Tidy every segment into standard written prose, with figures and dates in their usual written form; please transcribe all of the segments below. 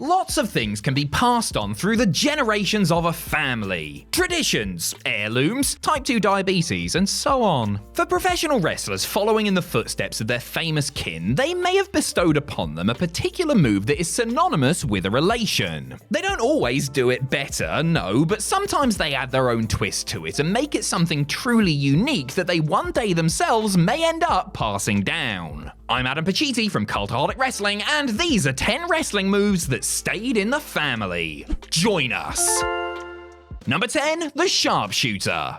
Lots of things can be passed on through the generations of a family. Traditions, heirlooms, type 2 diabetes, and so on. For professional wrestlers following in the footsteps of their famous kin, they may have bestowed upon them a particular move that is synonymous with a relation. They don't always do it better, no, but sometimes they add their own twist to it and make it something truly unique that they one day themselves may end up passing down. I'm Adam Pacitti from Cultaholic Wrestling, and these are 10 wrestling moves that stayed in the family. Join us! Number 10, the Sharpshooter.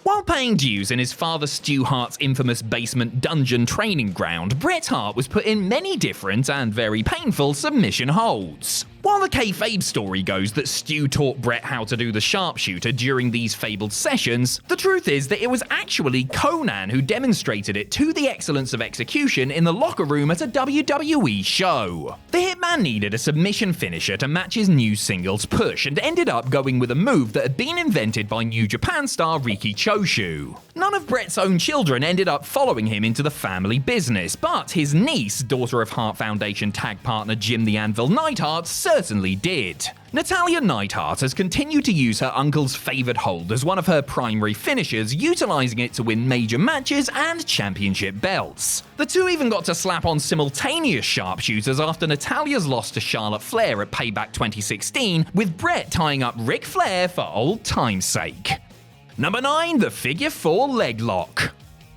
While paying dues in his father Stu Hart's infamous basement dungeon training ground, Bret Hart was put in many different and very painful submission holds. While the kayfabe story goes that Stu taught Bret how to do the sharpshooter during these fabled sessions, the truth is that it was actually Conan who demonstrated it to the excellence of execution in the locker room at a WWE show. The Hitman needed a submission finisher to match his new singles push and ended up going with a move that had been invented by New Japan star Riki Choshu. None of Bret's own children ended up following him into the family business, but his niece, daughter of Hart Foundation tag partner Jim the Anvil Neidhart, certainly did. Natalya Neidhart has continued to use her uncle's favoured hold as one of her primary finishers, utilising it to win major matches and championship belts. The two even got to slap on simultaneous sharpshooters after Natalya's loss to Charlotte Flair at Payback 2016, with Bret tying up Ric Flair for old time's sake. Number 9, the Figure 4 Leg Lock.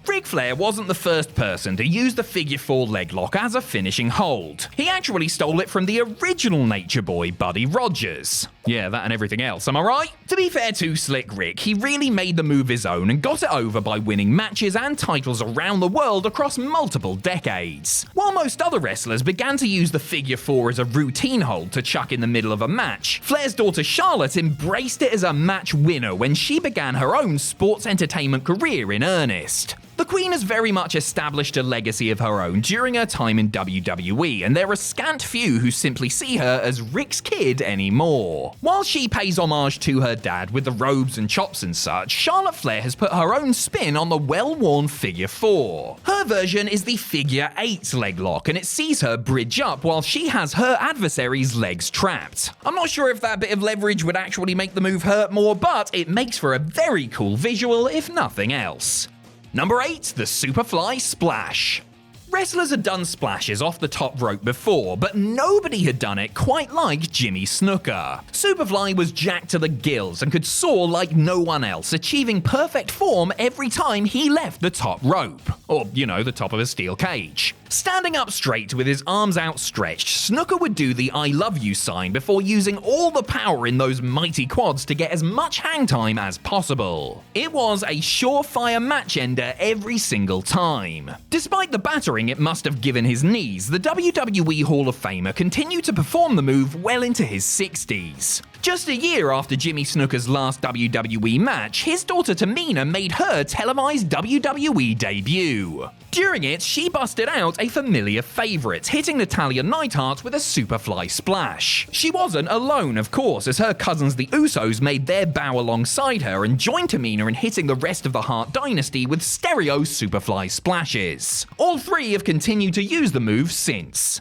Ric Flair wasn't the first person to use the Figure 4 leg lock as a finishing hold. He actually stole it from the original Nature Boy, Buddy Rogers. Yeah, that and everything else, am I right? To be fair to Slick Rick, he really made the move his own and got it over by winning matches and titles around the world across multiple decades. While most other wrestlers began to use the Figure 4 as a routine hold to chuck in the middle of a match, Flair's daughter Charlotte embraced it as a match winner when she began her own sports entertainment career in earnest. The Queen has very much established a legacy of her own during her time in WWE, and there are scant few who simply see her as Rick's kid anymore. While she pays homage to her dad with the robes and chops and such, Charlotte Flair has put her own spin on the well-worn Figure 4. Her version is the Figure 8 leg lock, and it sees her bridge up while she has her adversary's legs trapped. I'm not sure if that bit of leverage would actually make the move hurt more, but it makes for a very cool visual if nothing else. Number 8, the Superfly Splash. Wrestlers had done splashes off the top rope before, but nobody had done it quite like Jimmy Snuka. Superfly was jacked to the gills and could soar like no one else, achieving perfect form every time he left the top rope. Or, the top of a steel cage. Standing up straight with his arms outstretched, Snuka would do the I love you sign before using all the power in those mighty quads to get as much hang time as possible. It was a surefire match ender every single time. Despite the battering it must have given his knees, the WWE Hall of Famer continued to perform the move well into his 60s. Just a year after Jimmy Snuka's last WWE match, his daughter Tamina made her televised WWE debut. During it, she busted out a familiar favourite, hitting Natalya Neidhart with a Superfly Splash. She wasn't alone, of course, as her cousins the Usos made their bow alongside her and joined Tamina in hitting the rest of the Hart dynasty with stereo Superfly Splashes. All three have continued to use the move since.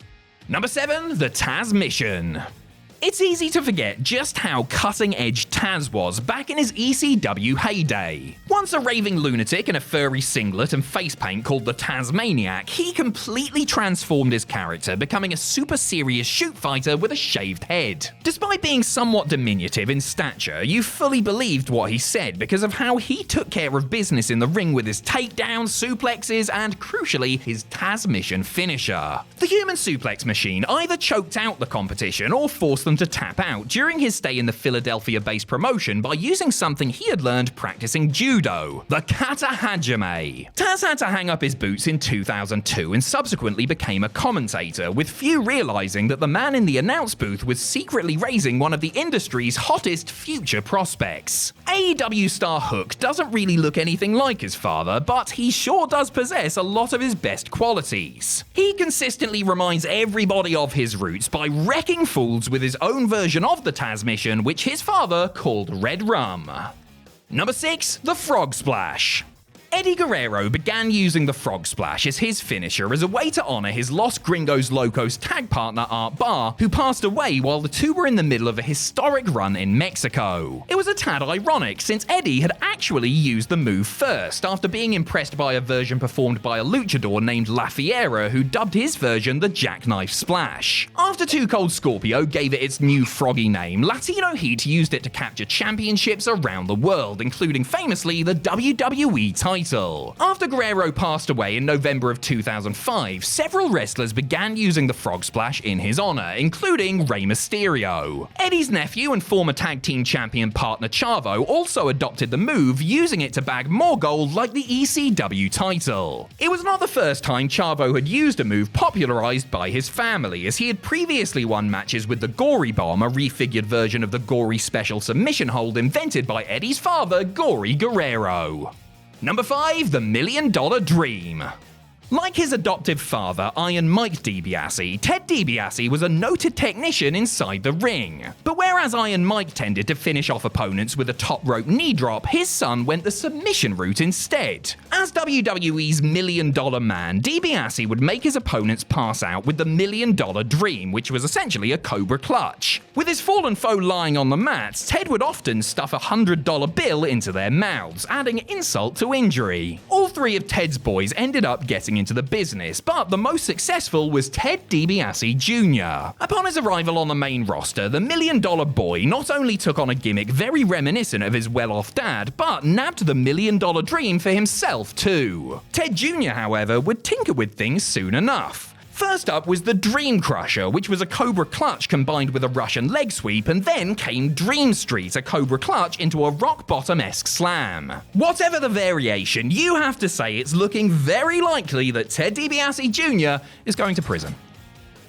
Number 7, the Taz Mission. It's easy to forget just how cutting-edge Taz was back in his ECW heyday. Once a raving lunatic in a furry singlet and face paint called the Tasmaniac, he completely transformed his character, becoming a super serious shoot fighter with a shaved head. Despite being somewhat diminutive in stature, you fully believed what he said because of how he took care of business in the ring with his takedowns, suplexes, and crucially, his Taz Mission finisher. The human suplex machine either choked out the competition or forced them to tap out during his stay in the Philadelphia-based promotion by using something he had learned practicing judo, the kata hajime. Taz had to hang up his boots in 2002 and subsequently became a commentator, with few realizing that the man in the announce booth was secretly raising one of the industry's hottest future prospects. AEW star Hook doesn't really look anything like his father, but he sure does possess a lot of his best qualities. He consistently reminds everybody of his roots by wrecking fools with his own version of the Taz Mission, which his father called Red Rum. Number 6, the Frog Splash. Eddie Guerrero began using the Frog Splash as his finisher as a way to honor his Los Gringos Locos tag partner Art Barr, who passed away while the two were in the middle of a historic run in Mexico. It was a tad ironic since Eddie had actually used the move first after being impressed by a version performed by a luchador named La Fiera, who dubbed his version the Jackknife Splash. After Too Cold Scorpio gave it its new froggy name, Latino Heat used it to capture championships around the world, including famously the WWE title. After Guerrero passed away in November of 2005, several wrestlers began using the Frog Splash in his honor, including Rey Mysterio. Eddie's nephew and former tag team champion partner Chavo also adopted the move, using it to bag more gold like the ECW title. It was not the first time Chavo had used a move popularized by his family, as he had previously won matches with the Gory Bomb, a refigured version of the Gory Special submission hold invented by Eddie's father, Gory Guerrero. Number 5, the $1 Million Dream. Like his adoptive father, Iron Mike DiBiase, Ted DiBiase was a noted technician inside the ring. But whereas Iron Mike tended to finish off opponents with a top rope knee drop, his son went the submission route instead. As WWE's $1 Million Man, DiBiase would make his opponents pass out with the $1 Million Dream, which was essentially a Cobra Clutch. With his fallen foe lying on the mats, Ted would often stuff a $100 bill into their mouths, adding insult to injury. All three of Ted's boys ended up getting into the business, but the most successful was Ted DiBiase Jr. Upon his arrival on the main roster, the $1 Million Boy not only took on a gimmick very reminiscent of his well-off dad, but nabbed the $1 Million Dream for himself too. Ted Jr., however, would tinker with things soon enough. First up was the Dream Crusher, which was a Cobra Clutch combined with a Russian leg sweep, and then came Dream Street, a Cobra Clutch into a rock bottom-esque slam. Whatever the variation, you have to say it's looking very likely that Ted DiBiase Jr. is going to prison.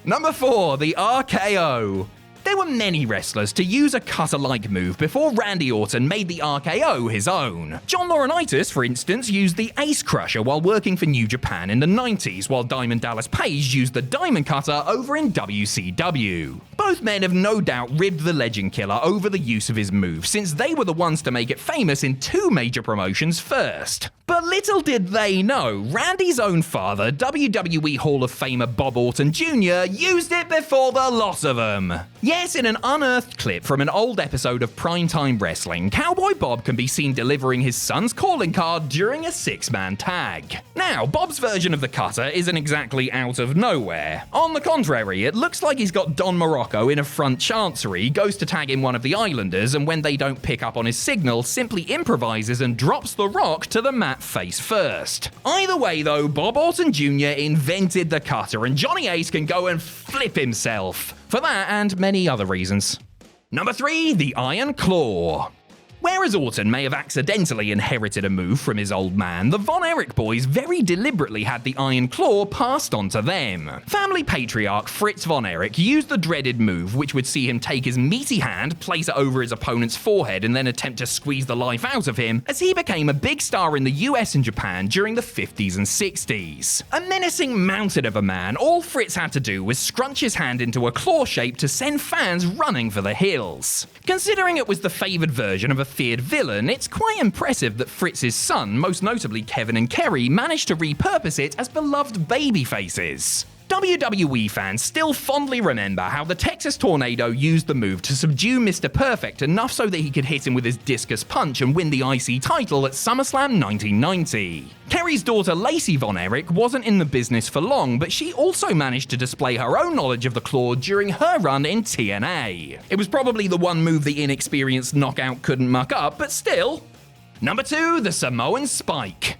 Number 4, the RKO. There were many wrestlers to use a cutter-like move before Randy Orton made the RKO his own. John Laurinaitis, for instance, used the Ace Crusher while working for New Japan in the 90s, while Diamond Dallas Page used the Diamond Cutter over in WCW. Both men have no doubt ribbed the Legend Killer over the use of his move, since they were the ones to make it famous in 2 major promotions first. But little did they know, Randy's own father, WWE Hall of Famer Bob Orton Jr., used it before the lot of them. Yes, in an unearthed clip from an old episode of Primetime Wrestling, Cowboy Bob can be seen delivering his son's calling card during a 6-man tag. Now, Bob's version of the cutter isn't exactly out of nowhere. On the contrary, it looks like he's got Don Morocco in a front chancery, goes to tag in one of the Islanders, and when they don't pick up on his signal, simply improvises and drops the rock to the mat face first. Either way though, Bob Orton Jr. invented the cutter, and Johnny Ace can go and flip himself. For that and many other reasons. Number 3, the Iron Claw. Whereas Orton may have accidentally inherited a move from his old man, the Von Erich boys very deliberately had the Iron Claw passed on to them. Family patriarch Fritz Von Erich used the dreaded move, which would see him take his meaty hand, place it over his opponent's forehead, and then attempt to squeeze the life out of him, as he became a big star in the US and Japan during the 50s and 60s. A menacing mountain of a man, all Fritz had to do was scrunch his hand into a claw shape to send fans running for the hills. Considering it was the favoured version of a feared villain, it's quite impressive that Fritz's son, most notably Kevin and Kerry, managed to repurpose it as beloved baby faces. WWE fans still fondly remember how the Texas Tornado used the move to subdue Mr. Perfect enough so that he could hit him with his discus punch and win the IC title at SummerSlam 1990. Kerry's daughter Lacey Von Erich wasn't in the business for long, but she also managed to display her own knowledge of the claw during her run in TNA. It was probably the one move the inexperienced knockout couldn't muck up, but still. Number 2, the Samoan Spike.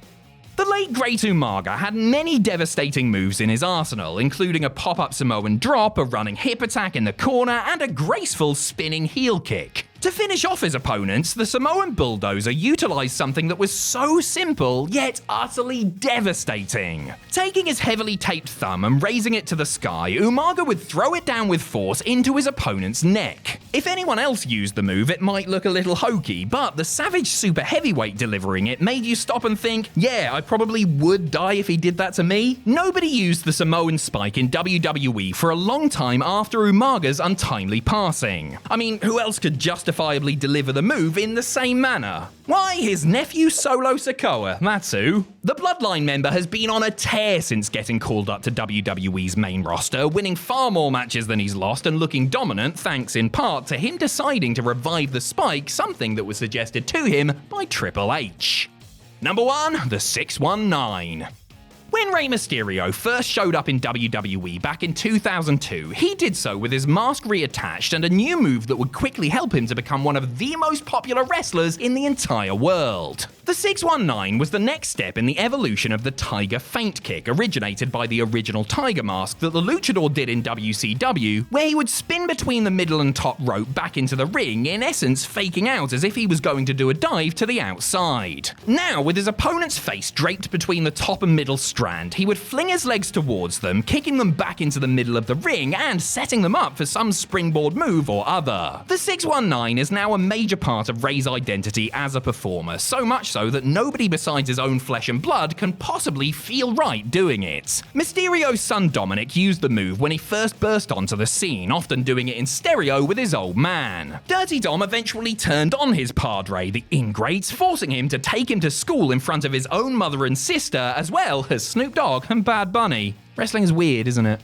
The late great Umaga had many devastating moves in his arsenal, including a pop-up Samoan drop, a running hip attack in the corner, and a graceful spinning heel kick. To finish off his opponents, the Samoan Bulldozer utilized something that was so simple, yet utterly devastating. Taking his heavily taped thumb and raising it to the sky, Umaga would throw it down with force into his opponent's neck. If anyone else used the move, it might look a little hokey, but the savage super heavyweight delivering it made you stop and think, yeah, I probably would die if he did that to me. Nobody used the Samoan Spike in WWE for a long time after Umaga's untimely passing. I mean, who else could justify justifiably deliver the move in the same manner? Why, his nephew Solo Sikoa, that's who. The Bloodline member has been on a tear since getting called up to WWE's main roster, winning far more matches than he's lost and looking dominant thanks in part to him deciding to revive the Spike, something that was suggested to him by Triple H. Number 1, the 619. When Rey Mysterio first showed up in WWE back in 2002, he did so with his mask reattached and a new move that would quickly help him to become one of the most popular wrestlers in the entire world. The 619 was the next step in the evolution of the Tiger Feint Kick, originated by the original Tiger Mask that the Luchador did in WCW, where he would spin between the middle and top rope back into the ring, in essence faking out as if he was going to do a dive to the outside. Now, with his opponent's face draped between the top and middle strand, he would fling his legs towards them, kicking them back into the middle of the ring and setting them up for some springboard move or other. The 619 is now a major part of Rey's identity as a performer, so much so that nobody besides his own flesh and blood can possibly feel right doing it. Mysterio's son Dominic used the move when he first burst onto the scene, often doing it in stereo with his old man. Dirty Dom eventually turned on his padre, the ingrate, forcing him to take him to school in front of his own mother and sister, as well as Snoop Dogg and Bad Bunny. Wrestling is weird, isn't it?